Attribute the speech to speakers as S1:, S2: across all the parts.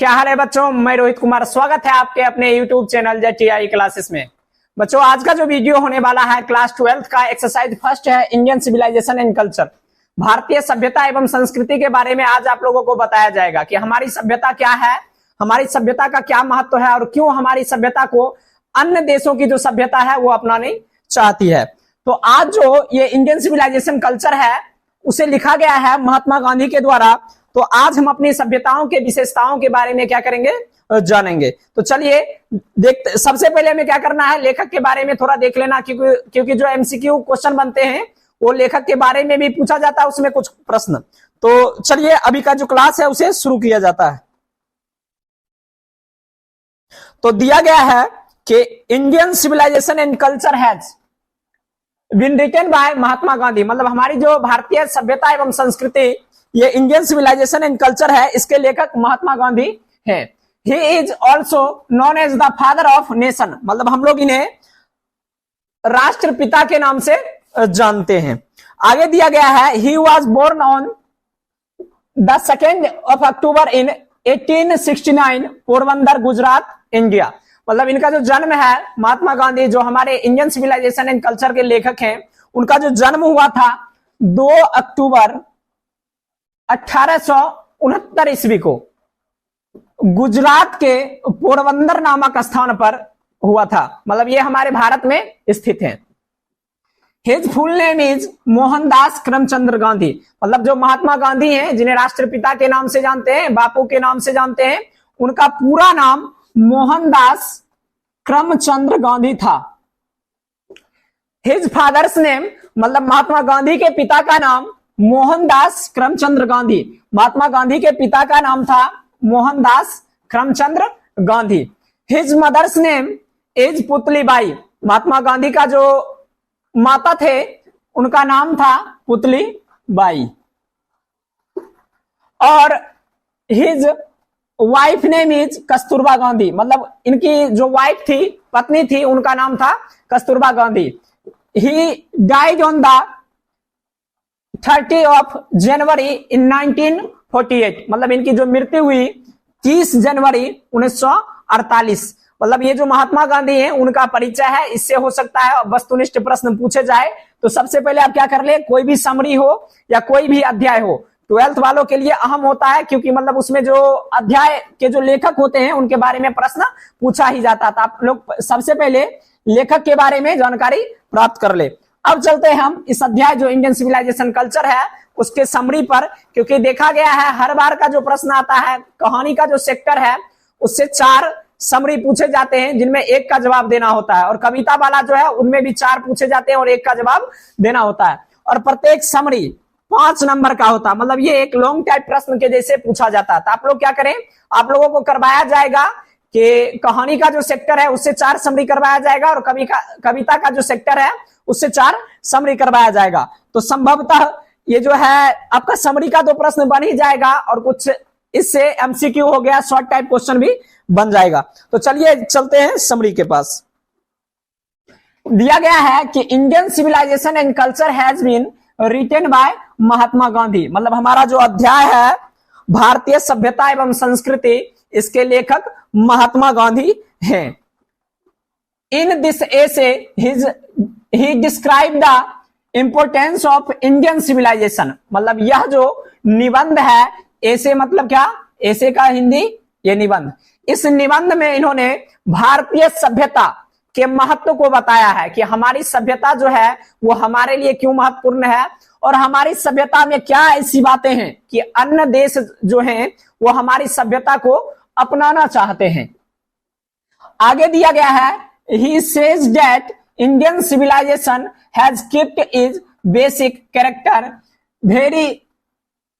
S1: क्या हाल है बच्चों। मैं रोहित कुमार, स्वागत है आपके अपने YouTube चैनल जेटीआई क्लासेस में। बच्चों आज का जो वीडियो होने वाला है क्लास 12 का एक्सरसाइज फर्स्ट है, इंडियन सिविलाइजेशन एंड कल्चर, भारतीय सभ्यता एवं संस्कृति के बारे में आज आप लोगों को बताया जाएगा कि हमारी सभ्यता क्या है, हमारी सभ्यता का क्या महत्व है और क्यों हमारी सभ्यता को अन्य देशों की जो सभ्यता है वो अपनानी चाहती है। तो आज जो ये इंडियन सिविलाइजेशन कल्चर है उसे लिखा गया है महात्मा गांधी के द्वारा। तो आज हम अपनी सभ्यताओं के विशेषताओं के बारे में क्या करेंगे, जानेंगे। तो चलिए देखते, सबसे पहले हमें क्या करना है, लेखक के बारे में थोड़ा देख लेना, क्योंकि जो एमसीक्यू क्वेश्चन बनते हैं वो लेखक के बारे में भी पूछा जाता है, उसमें कुछ प्रश्न। तो चलिए अभी का जो क्लास है उसे शुरू किया जाता है। तो दिया गया है कि Indian civilisation and culture has been written by Mahatma Gandhi, मतलब हमारी जो भारतीय सभ्यता एवं संस्कृति ये इंडियन सिविलाइजेशन एंड कल्चर है, इसके लेखक महात्मा गांधी हैं। He is also known as the father of nation, मतलब हम लोग इन्हें राष्ट्रपिता के नाम से जानते हैं। आगे दिया गया है he was born on the 2 October in 1869 Porbandar Gujarat India, मतलब इनका जो जन्म है महात्मा गांधी जो हमारे इंडियन सिविलाइजेशन एंड कल्चर के लेखक हैं, उनका जो जन्म हुआ था 2 अक्टूबर 1869 ईस्वी को गुजरात के पोरबंदर नामक स्थान पर हुआ था, मतलब ये हमारे भारत में स्थित है। His full name is Mohandas Karamchand Gandhi, मतलब जो महात्मा गांधी हैं जिन्हें राष्ट्रपिता के नाम से जानते हैं, बापू के नाम से जानते हैं, उनका पूरा नाम मोहनदास करमचंद गांधी था। हिज फादर्स नेम, मतलब महात्मा गांधी के पिता का नाम मोहनदास करमचंद गांधी, महात्मा गांधी के पिता का नाम था Mohandas Karamchand Gandhi. His mother's name is Putlibai, Mahatma Gandhi का जो माता थे उनका नाम था पुतलीबाई। और his wife name is Kasturba Gandhi, मतलब इनकी जो वाइफ थी, पत्नी थी, उनका नाम था Kasturba Gandhi. He died on the 30 जनवरी इन 1948, मतलब इनकी जो मृत्यु हुई 30 जनवरी 1948। मतलब ये जो महात्मा गांधी हैं उनका परिचय है, इससे हो सकता है वस्तुनिष्ठ प्रश्न पूछे जाए। तो सबसे पहले आप क्या कर ले, कोई भी समरी हो या कोई भी अध्याय हो, 12th वालों के लिए अहम होता है, क्योंकि मतलब उसमें जो अध्याय के जो लेखक होते हैं उनके बारे में प्रश्न पूछा ही जाता था। आप लोग सबसे पहले लेखक के बारे में जानकारी प्राप्त कर ले। अब चलते हैं हम इस अध्याय जो इंडियन सिविलाइजेशन कल्चर है उसके समरी पर, क्योंकि देखा गया है हर बार का जो प्रश्न आता है कहानी का जो सेक्टर है उससे 4 समरी पूछे जाते हैं जिनमें 1 का जवाब देना होता है, और कविता वाला जो है उनमें भी 4 पूछे जाते हैं और 1 का जवाब देना होता है, और प्रत्येक समरी 5 नंबर का होता है। मतलब ये एक लॉन्ग टाइप प्रश्न के जैसे पूछा जाता है। तो आप लोग क्या करें, आप लोगों को करवाया जाएगा कि कहानी का जो सेक्टर है उससे 4 समरी करवाया जाएगा और कविता का जो सेक्टर है उससे 4 समरी करवाया जाएगा। तो संभवतः ये जो है आपका समरी का 2 प्रश्न बन ही जाएगा और कुछ इससे एमसीक्यू हो गया, शॉर्ट टाइप क्वेश्चन भी बन जाएगा। तो चलिए चलते हैं समरी के पास। दिया गया है कि Indian civilisation and culture has been written by Mahatma Gandhi, मतलब हमारा जो अध्याय है भारतीय सभ्यता एवं संस्कृति, इसके लेखक महात्मा गांधी हैं। In this essay he described the importance of Indian civilization, मतलब यह जो निबंध है, ऐसे मतलब क्या, ऐसे का हिंदी ये निबंध, इस निबंध में इन्होंने भारतीय सभ्यता के महत्व को बताया है कि हमारी सभ्यता जो है वो हमारे लिए क्यों महत्वपूर्ण है और हमारी सभ्यता में क्या ऐसी बातें हैं कि अन्य देश जो हैं वो हमारी सभ्यता को अपनाना चाहते हैं। आगे दिया गया है he says that Indian civilization has kept its basic character very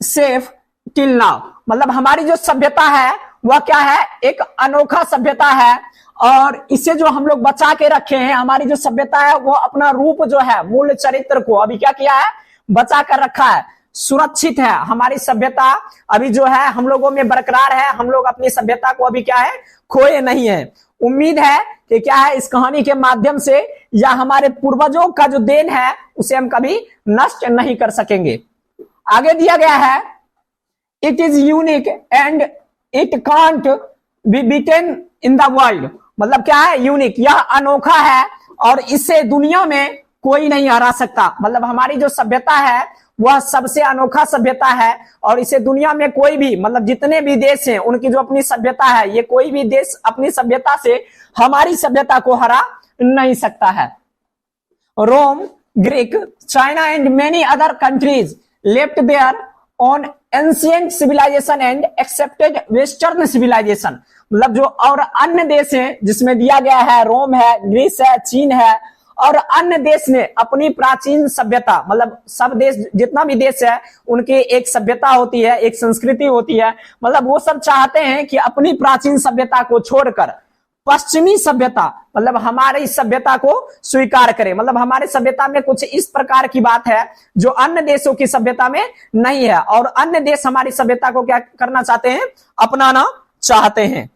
S1: safe till now, मतलब हमारी जो सभ्यता है वह क्या है, एक अनोखा सभ्यता है और इसे जो हम लोग बचा के रखे हैं, हमारी जो सभ्यता है वो अपना रूप जो है, मूल चरित्र को अभी क्या किया है, बचा कर रखा है, सुरक्षित है। हमारी सभ्यता अभी जो है हम लोगों में बरकरार है, हम लोग अपनी सभ्यता को अभी क्या है, खोए नहीं है। उम्मीद है कि क्या है, इस कहानी के माध्यम से या हमारे पूर्वजों का जो देन है उसे हम कभी नष्ट नहीं कर सकेंगे। आगे दिया गया है, it is unique and it can't be beaten in the world, मतलब क्या है, यूनिक, यह अनोखा है और इसे दुनिया में कोई नहीं हरा सकता। मतलब हमारी जो सभ्यता है वह सबसे अनोखा सभ्यता है और इसे दुनिया में कोई भी, मतलब जितने भी देश हैं उनकी जो अपनी सभ्यता है, ये कोई भी देश अपनी सभ्यता से हमारी सभ्यता को हरा नहीं सकता है। Rome, Greek, China and many other countries left their own ancient civilisation and accepted western civilisation, मतलब जो और अन्य देश हैं जिसमें दिया गया है, रोम है, ग्रीस है, चीन है और अन्य देश ने अपनी प्राचीन सभ्यता, मतलब सब देश, जितना भी देश है उनकी एक सभ्यता होती है, एक संस्कृति होती है, मतलब वो सब चाहते हैं कि अपनी प्राचीन सभ्यता को छोड़कर पश्चिमी सभ्यता, मतलब हमारी सभ्यता को स्वीकार करें। मतलब हमारे सभ्यता में कुछ इस प्रकार की बात है जो अन्य देशों की सभ्यता में नहीं है और अन्य देश हमारी सभ्यता को क्या करना चाहते हैं, अपनाना चाहते हैं।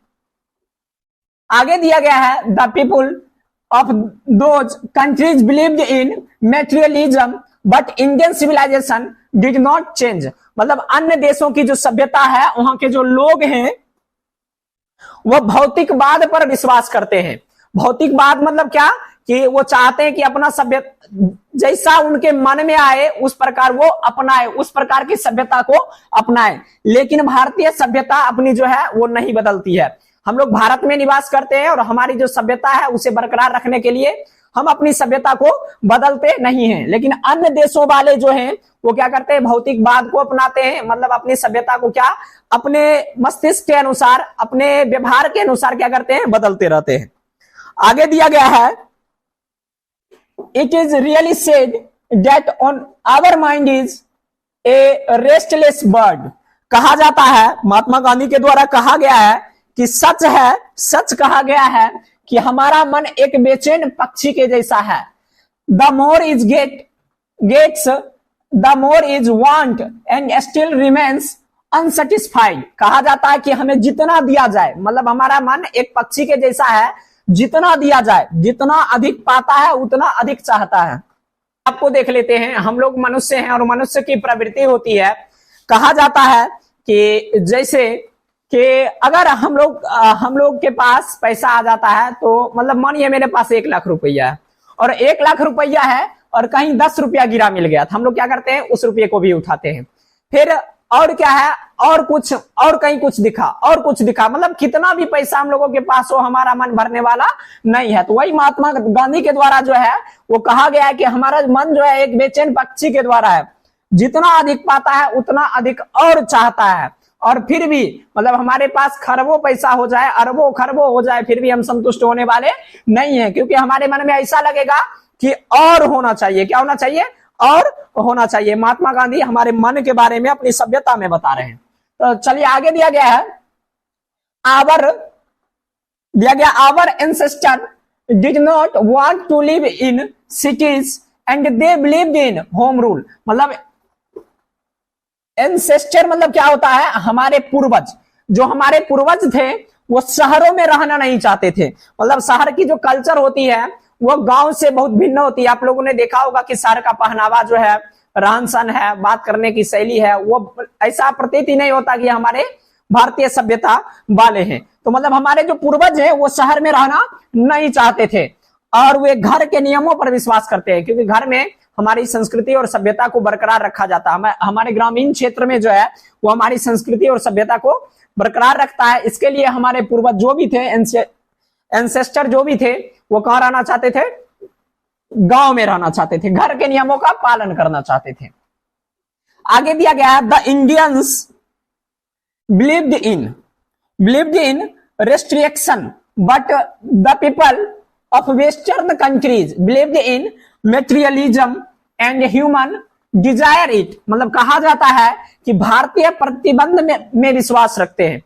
S1: आगे दिया गया है, the people of those countries believed in materialism but Indian civilization did not change, मतलब अन्य देशों की जो सभ्यता है, वहां के जो लोग हैं वह भौतिकवाद पर विश्वास करते हैं। भौतिकवाद मतलब क्या, कि वो चाहते हैं कि अपना सभ्य जैसा उनके मन में आए उस प्रकार वो अपनाए, उस प्रकार की सभ्यता को अपनाए। लेकिन भारतीय सभ्यता अपनी जो है वो नहीं बदलती है। हम लोग भारत में निवास करते हैं और हमारी जो सभ्यता है उसे बरकरार रखने के लिए हम अपनी सभ्यता को बदलते नहीं हैं। लेकिन अन्य देशों वाले जो हैं वो क्या करते हैं, भौतिकवाद को अपनाते हैं, मतलब अपनी सभ्यता को क्या, अपने मस्तिष्क के अनुसार, अपने व्यवहार के अनुसार क्या करते हैं, बदलते रहते हैं। आगे दिया गया है, it is really said that on our mind is a restless bird, कहा जाता है, महात्मा गांधी के द्वारा कहा गया है कि सच है, सच कहा गया है कि हमारा मन एक बेचैन पक्षी के जैसा है। The more is gets the more is want and still remains unsatisfied, कहा जाता है कि हमें जितना दिया जाए, मतलब हमारा मन एक पक्षी के जैसा है, जितना दिया जाए, जितना अधिक पाता है उतना अधिक चाहता है। आपको देख लेते हैं, हम लोग मनुष्य हैं और मनुष्य की प्रवृत्ति होती है, कहा जाता है कि जैसे कि अगर हम लोग के पास पैसा आ जाता है तो, मतलब मानिए मेरे पास 1 लाख रुपया है और 1 लाख रुपया है और कहीं 10 रुपया गिरा मिल गया, तो हम लोग क्या करते हैं, उस रुपये को भी उठाते हैं। फिर और क्या है, और कुछ, और कहीं कुछ दिखा, और कुछ दिखा, मतलब कितना भी पैसा हम लोगों के पास हो हमारा मन भरने वाला नहीं है। तो वही महात्मा गांधी के द्वारा जो है वो कहा गया है कि हमारा मन जो है एक बेचैन पक्षी के द्वारा है, जितना अधिक पाता है उतना अधिक और चाहता है। और फिर भी, मतलब हमारे पास खरबों पैसा हो जाए, अरबों खरबों हो जाए, फिर भी हम संतुष्ट होने वाले नहीं है, क्योंकि हमारे मन में ऐसा लगेगा कि और होना चाहिए। क्या होना चाहिए, और होना चाहिए। महात्मा गांधी हमारे मन के बारे में अपनी सभ्यता में बता रहे हैं। तो चलिए आगे दिया गया है, our ancestor did not want to live in cities and they believed in home rule, मतलब एंसेस्टर मतलब क्या होता है, हमारे पूर्वज, जो हमारे पूर्वज थे वो शहरों में रहना नहीं चाहते थे। मतलब शहर की जो कल्चर होती है वो गांव से बहुत भिन्न होती है। आप लोगों ने देखा होगा कि शहर का पहनावा जो है, रहन सहन है, बात करने की शैली है, वो ऐसा प्रतीत ही नहीं होता कि हमारे भारतीय सभ्यता वाले हैं। तो मतलब हमारे जो पूर्वज है वो शहर में रहना नहीं चाहते थे और वे घर के नियमों पर विश्वास करते हैं, क्योंकि घर में हमारी संस्कृति और सभ्यता को बरकरार रखा जाता है। हमारे ग्रामीण क्षेत्र में जो है वो हमारी संस्कृति और सभ्यता को बरकरार रखता है। इसके लिए हमारे पूर्वज जो भी थे, एंसेस्टर जो भी थे, वो कहां रहना चाहते थे, गांव में रहना चाहते थे, घर के नियमों का पालन करना चाहते थे। आगे दिया गया है, the Indians believed in restriction but the people of western countries believed in materialism and human desire it, मतलब कहा जाता है कि भारतीय प्रतिबंध में विश्वास रखते हैं।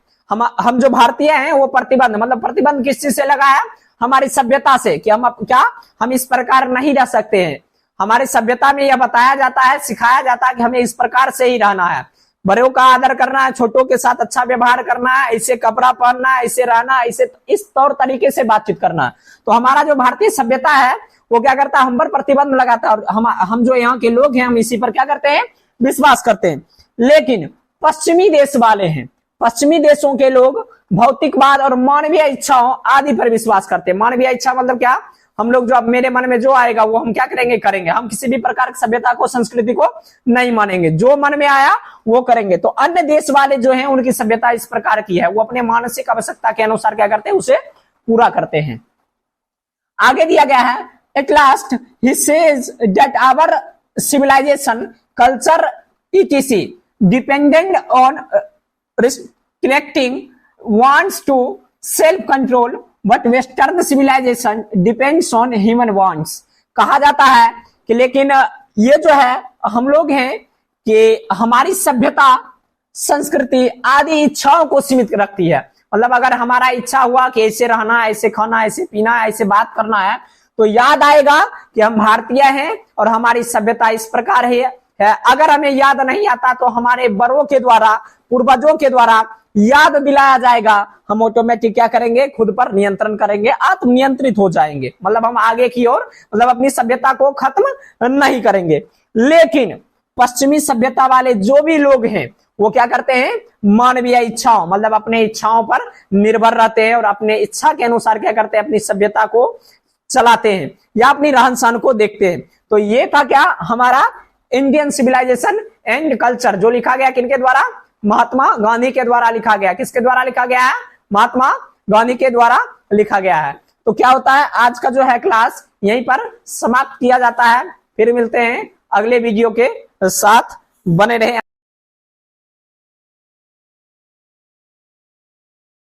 S1: हम जो भारतीय हैं वो प्रतिबंध, मतलब प्रतिबंध किस चीज से लगा है, हमारी सभ्यता से, कि हम इस प्रकार नहीं रह सकते हैं। हमारी सभ्यता में यह बताया जाता है, सिखाया जाता है कि हमें इस प्रकार से ही रहना है, बड़ों का आदर करना है, छोटों के साथ अच्छा व्यवहार करना है, ऐसे कपड़ा पहनना है, ऐसे रहना, ऐसे इस तौर तरीके से बातचीत करना है। तो हमारा जो भारतीय सभ्यता है वो क्या करता है, हम पर प्रतिबंध लगाता है और हम जो यहाँ के लोग हैं हम इसी पर क्या करते हैं, विश्वास करते हैं। लेकिन पश्चिमी देश वाले हैं, पश्चिमी देशों के लोग भौतिकवाद और मानवीय इच्छाओं आदि पर विश्वास करते हैं। मानवीय इच्छा मतलब क्या? हम लोग जो अब मेरे मन में जो आएगा वो हम क्या करेंगे। हम किसी भी प्रकार की सभ्यता को, संस्कृति को नहीं मानेंगे, जो मन में आया वो करेंगे। तो अन्य देश वाले जो हैं उनकी सभ्यता इस प्रकार की है, वो अपने मानसिक आवश्यकता के अनुसार क्या करते हैं, उसे पूरा करते हैं। आगे दिया गया है, at last he says that our civilisation culture etc dependent on restricting wants to self control but western civilization depends on human wants। कहा जाता है कि लेकिन ये जो है हम लोग हैं कि हमारी सभ्यता, संस्कृति आदि इच्छाओं को सीमित रखती है। मतलब अगर हमारा इच्छा हुआ कि ऐसे रहना, ऐसे खाना, ऐसे पीना, ऐसे बात करना है, तो याद आएगा कि हम भारतीय हैं और हमारी सभ्यता इस प्रकार है। अगर हमें याद नहीं आता तो हमारे बड़ों के द्वारा, पूर्वजों के द्वारा याद दिलाया जाएगा, हम ऑटोमेटिक क्या करेंगे, खुद पर नियंत्रण करेंगे, आत्मनियंत्रित हो जाएंगे। मतलब हम आगे की ओर, मतलब अपनी सभ्यता को खत्म नहीं करेंगे। लेकिन पश्चिमी सभ्यता वाले जो भी लोग हैं वो क्या करते हैं, मानवीय इच्छाओं, मतलब अपने इच्छाओं पर निर्भर रहते हैं और अपने इच्छा के अनुसार क्या करते हैं, अपनी सभ्यता को चलाते हैं या अपनी रहन सहन को देखते हैं। तो ये था क्या, हमारा इंडियन सिविलाइजेशन एंड कल्चर, जो लिखा गया किनके द्वारा, महात्मा गांधी के द्वारा लिखा गया। किसके द्वारा लिखा गया है, महात्मा गांधी के द्वारा लिखा गया है। तो क्या होता है, आज का जो है क्लास यहीं पर समाप्त किया जाता है। फिर मिलते हैं अगले वीडियो के साथ, बने रहें।